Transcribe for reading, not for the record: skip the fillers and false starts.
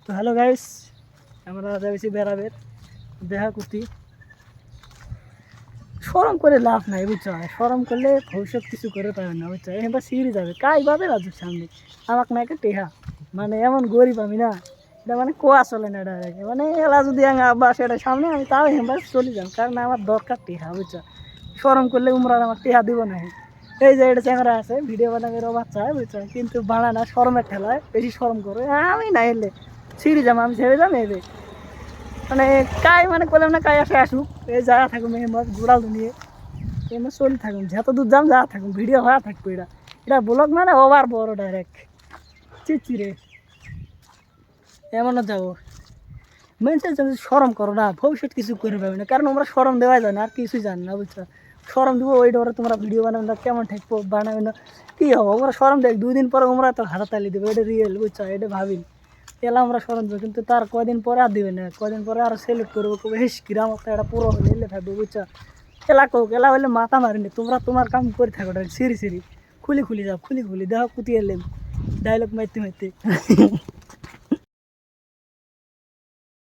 তো hello guys, আমরা যাচ্ছি বেড়াবের দেখা করতে। সরম করে লাভ নাই বুঝছো, সরম করলে ভবিষ্যৎ কিছু করে পাবেন না বুঝছো। এবার সিঁড়ি যাবে কাই পাবে রাজুর সামনে, আমাকে না একটা টেহা, মানে এমন গরিব আমি না, এটা মানে কোয়া চলে না ডাইরেক্ট, মানে এলা যদি বাস এটা সামনে আমি তাও এবার চলে যান, কারণ আমার দরকার টেহা বুঝছো। সরম করলে উমরার আমার টেহা দিব না। এই যে এটা চ্যাংরা আছে ভিডিও বানাবের বাচ্চা বুঝছো, কিন্তু বানায় না শরমের ঠেলায়, বেশি শরম করে আমি না এলে সিঁড়ি যাবো, আমি ছেড়ে যাবো এবে, মানে কাই মানে করলাম না কাই আসে আসুক, এই যা থাকুন মেহমত ঘুরাল নিয়ে এমনি চলি থাকুন, যত দূর যাম যা থাকুন ভিডিও হওয়া থাকবো। এটা এটা ব্লগ মানে ওভার বড় ডাইরেক্ট চিচিরে এমনও যাবো। মেনটেন তুমি সরম করো না, ভবিষ্যৎ কিছু করে পাবে না, কারণ আমরা সরম দেওয়াই যায় না, আর কিছুই জানি না বুঝছো। সরম দিব ওই ডরে তোমরা ভিডিও বানাবে না, কেমন ঠেকবো বানাবে না, কী হবো আমরা সরম দেখ 2 দিন পরে আমরা তো হাতাতালি দেবো, এটা রিয়েল বুঝছো, এটা ভাবিন এলা আমরা সরম দেবো, কিন্তু তার কয়দিন পরে আর দিবে না, কয়দিন পরে আর সেলেক্ট করবো, কবে হেস কিরাম একটা পুরো হলে এলে থাকবো বুঝছো। এলা কোক এলা হলে মাথা মারিনি, তোমরা তোমার কাম করে থাকো সিঁড়ি সিঁড়ি খুলি খুলি যাও, খুলি খুলি দেখো কুতি এলে ডায়লগ মারতে মারতে